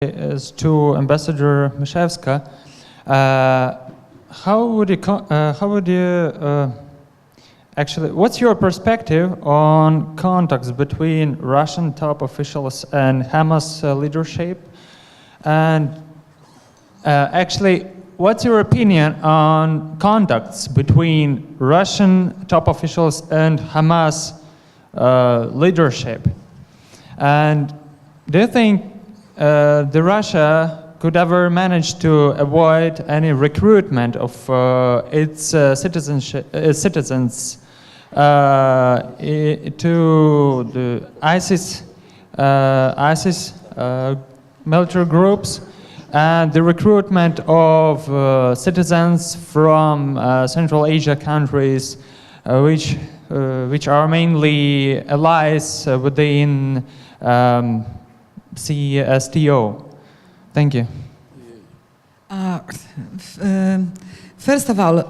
is to Ambassador Miszewska. Actually, what's your perspective on contacts between Russian top officials and Hamas leadership? And actually, what's your opinion on contacts between Russian top officials and Hamas leadership? And do you think the Russia could ever manage to avoid any recruitment of its citizens to the ISIS military groups, and the recruitment of citizens from Central Asia countries, which are mainly allies within CSTO? Thank you. First of all,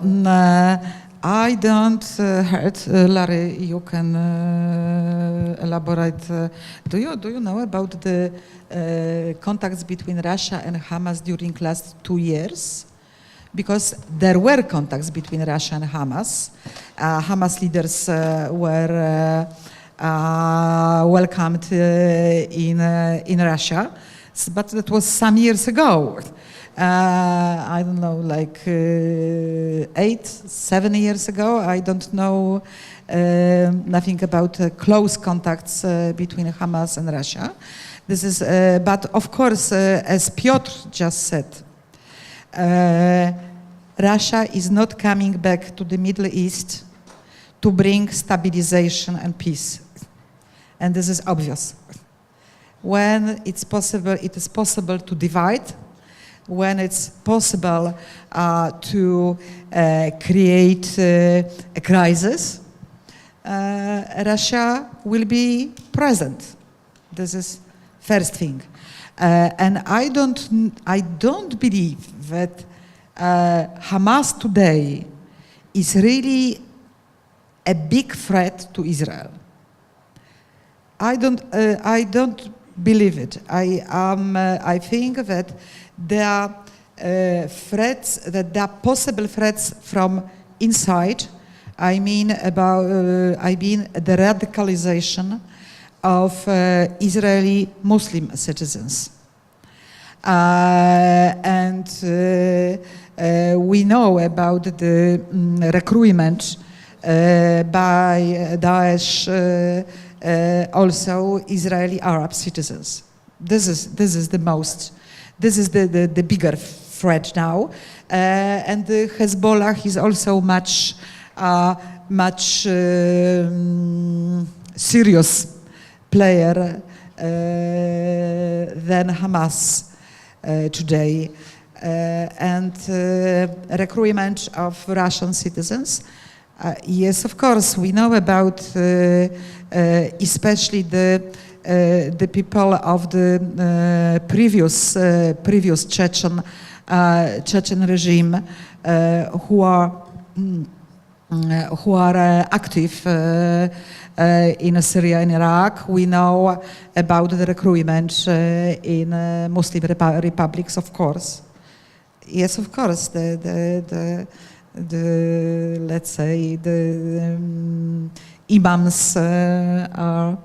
I don't heard, Larry, you can elaborate. Do you know about the contacts between Russia and Hamas during last 2 years? Because there were contacts between Russia and Hamas. Hamas leaders were welcomed in Russia, but that was some years ago. I don't know, like 7 years ago. I don't know nothing about close contacts between Hamas and Russia. This is, but of course, as Piotr just said, Russia is not coming back to the Middle East to bring stabilization and peace. And this is obvious. When it's possible, it is possible to divide. When it's possible to create a crisis, Russia will be present. This is first thing. And I don't believe that Hamas today is really a big threat to Israel. I don't believe it. I think that there are threats, that there are possible threats from inside. I mean the radicalization of Israeli Muslim citizens. And we know about the recruitment by Daesh, also Israeli Arab citizens. This is the bigger threat now, and the Hezbollah is also much serious player than Hamas today, and recruitment of Russian citizens. Yes, of course, we know about especially the people of the previous Chechen regime who are active in Syria and Iraq. We know about the recruitment in Muslim republics, of course. Yes, of course, let's say the imams are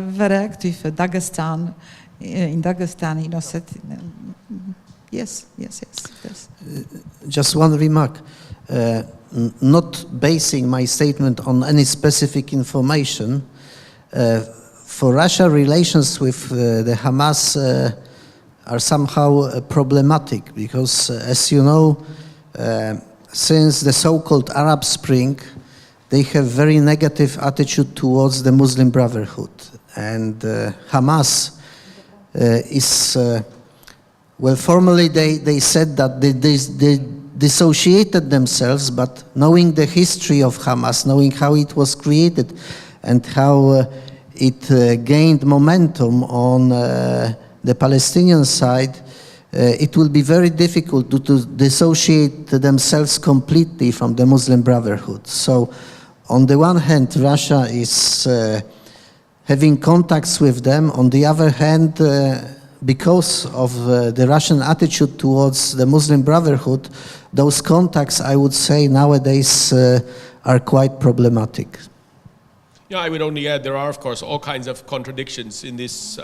very active in Dagestan, in Ossetia. Yes. Just one remark. Not basing my statement on any specific information, for Russia, relations with the Hamas are somehow problematic because, as you know, since the so-called Arab Spring, they have very negative attitude towards the Muslim Brotherhood. And Hamas is, well, formally they said that they dissociated themselves, but knowing the history of Hamas, knowing how it was created and how it gained momentum on the Palestinian side, it will be very difficult to dissociate themselves completely from the Muslim Brotherhood. So, on the one hand, Russia is having contacts with them. On the other hand, because of the Russian attitude towards the Muslim Brotherhood, those contacts, I would say, nowadays are quite problematic. Yeah, I would only add there are, of course, all kinds of contradictions in this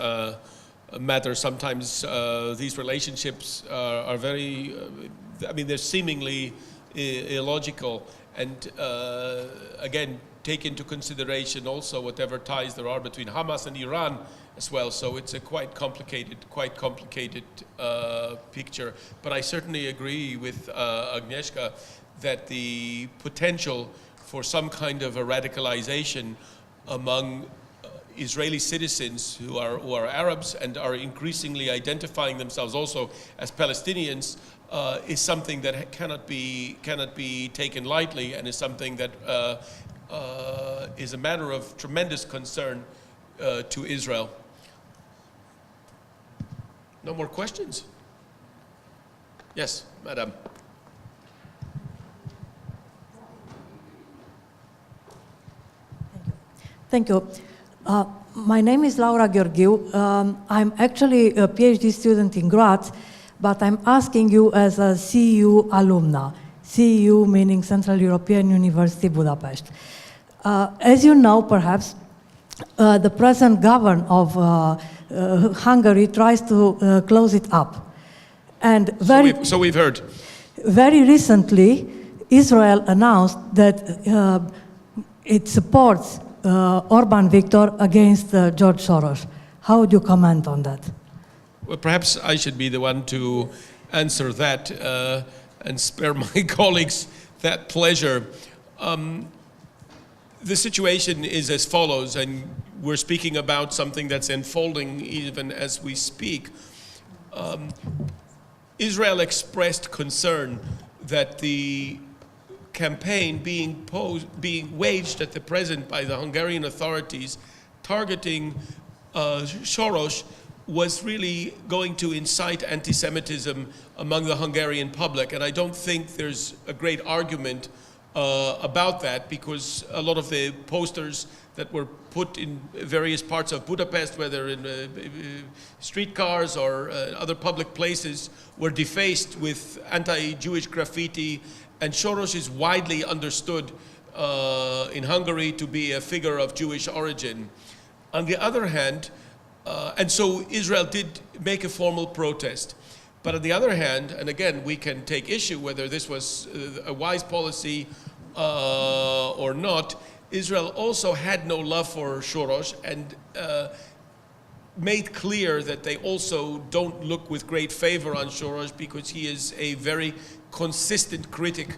matter. Sometimes these relationships are very, they're seemingly illogical. And again, take into consideration also whatever ties there are between Hamas and Iran as well. So it's a quite complicated picture. But I certainly agree with Agnieszka that the potential for some kind of a radicalization among Israeli citizens who are Arabs and are increasingly identifying themselves also as Palestinians is something that cannot be taken lightly, and is something that is a matter of tremendous concern to Israel. No more questions? Yes, Madam. Thank you. My name is Laura Gheorghiu. I'm actually a PhD student in Graz, but I'm asking you as a CEU alumna, CEU meaning Central European University Budapest. As you know, perhaps, the present government of Hungary tries to close it up. And So we've heard. Very recently, Israel announced that it supports Orban Viktor against George Soros. How would you comment on that? Well, perhaps I should be the one to answer that and spare my colleagues that pleasure. The situation is as follows, and we're speaking about something that's unfolding even as we speak. Israel expressed concern that the campaign being waged at the present by the Hungarian authorities targeting Soros was really going to incite anti-Semitism among the Hungarian public. And I don't think there's a great argument about that, because a lot of the posters that were put in various parts of Budapest, whether in streetcars or other public places, were defaced with anti-Jewish graffiti. And Soros is widely understood in Hungary to be a figure of Jewish origin. On the other hand, and so Israel did make a formal protest. But on the other hand, and again, we can take issue whether this was a wise policy or not, Israel also had no love for Soros and made clear that they also don't look with great favor on Soros, because he is a very consistent critic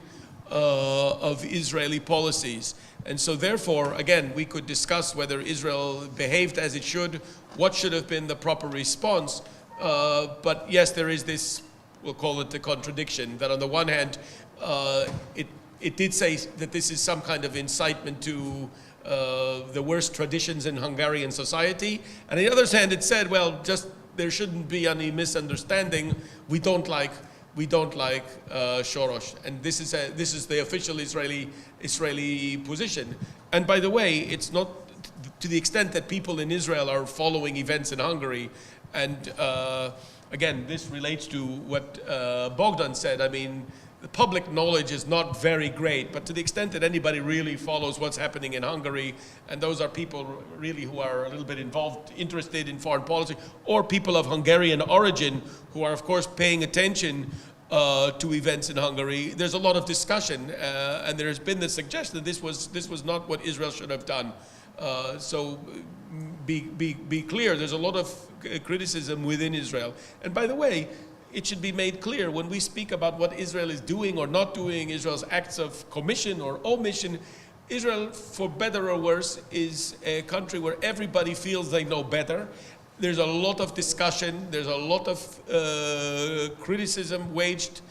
of Israeli policies. And so therefore, again, we could discuss whether Israel behaved as it should, what should have been the proper response. But yes, there is this, we'll call it the contradiction, that on the one hand, it did say that this is some kind of incitement to the worst traditions in Hungarian society. And on the other hand, it said, well, just there shouldn't be any misunderstanding. We don't like Soros, and this is the official Israeli position. And by the way, it's not to the extent that people in Israel are following events in Hungary. And again, this relates to what Bogdan said. I mean, the public knowledge is not very great, but to the extent that anybody really follows what's happening in Hungary, and those are people really who are a little bit involved, interested in foreign policy, or people of Hungarian origin who are, of course, paying attention to events in Hungary, there's a lot of discussion, and there has been the suggestion that this was not what Israel should have done. So be clear, there's a lot of criticism within Israel. And by the way, it should be made clear when we speak about what Israel is doing or not doing, Israel's acts of commission or omission, Israel, for better or worse, is a country where everybody feels they know better. There's a lot of discussion, there's a lot of criticism waged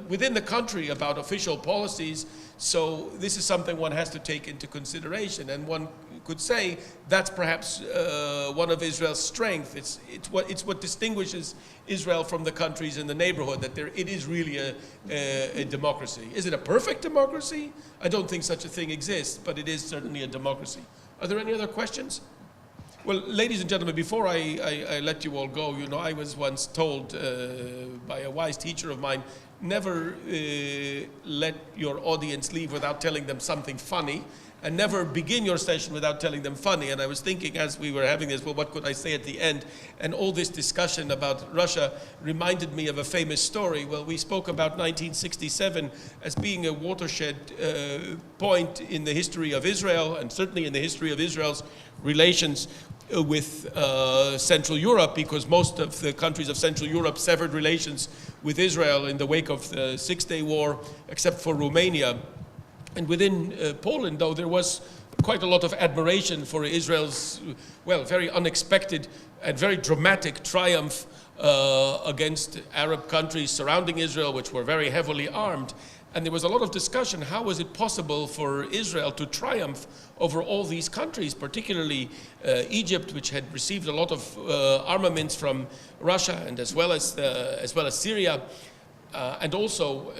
within the country about official policies. So this is something one has to take into consideration, and one could say that's perhaps one of Israel's strengths. It's what distinguishes Israel from the countries in the neighborhood, that it is really a democracy. Is it a perfect democracy? I don't think such a thing exists, but it is certainly a democracy. Are there any other questions? Well, ladies and gentlemen, before I let you all go, you know, I was once told by a wise teacher of mine, never let your audience leave without telling them something funny, and never begin your session without telling them funny. And I was thinking as we were having this, well, what could I say at the end? And all this discussion about Russia reminded me of a famous story. Well, we spoke about 1967 as being a watershed point in the history of Israel, and certainly in the history of Israel's relations with Central Europe, because most of the countries of Central Europe severed relations with Israel in the wake of the Six-Day War, except for Romania. And within Poland, though, there was quite a lot of admiration for Israel's, well, very unexpected and very dramatic triumph against Arab countries surrounding Israel, which were very heavily armed. And there was a lot of discussion, how was it possible for Israel to triumph over all these countries, particularly Egypt, which had received a lot of armaments from Russia, and as well as Syria. And also,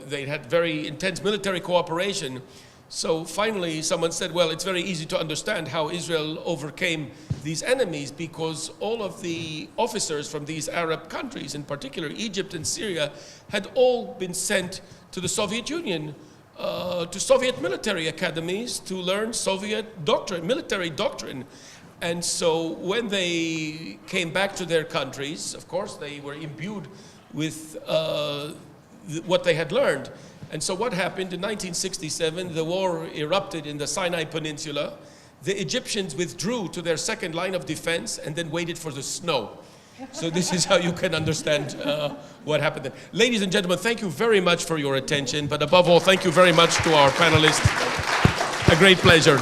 they had very intense military cooperation. So finally, someone said, well, it's very easy to understand how Israel overcame these enemies, because all of the officers from these Arab countries, in particular Egypt and Syria, had all been sent to the Soviet Union, to Soviet military academies to learn Soviet doctrine, military doctrine. And so when they came back to their countries, of course, they were imbued with what they had learned. And so what happened in 1967, the war erupted in the Sinai Peninsula. The Egyptians withdrew to their second line of defense and then waited for the snow. So this is how you can understand what happened then. Ladies and gentlemen, thank you very much for your attention, but above all, thank you very much to our panelists. A great pleasure.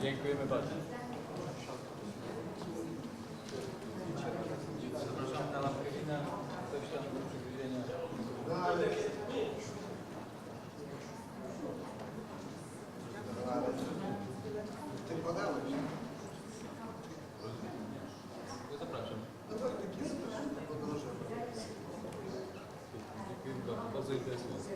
Dziękujemy bardzo. Zapraszamy na lampkę wina, coś tam do przygryzienia. Zapraszam. Dziękuję bardzo interesujące.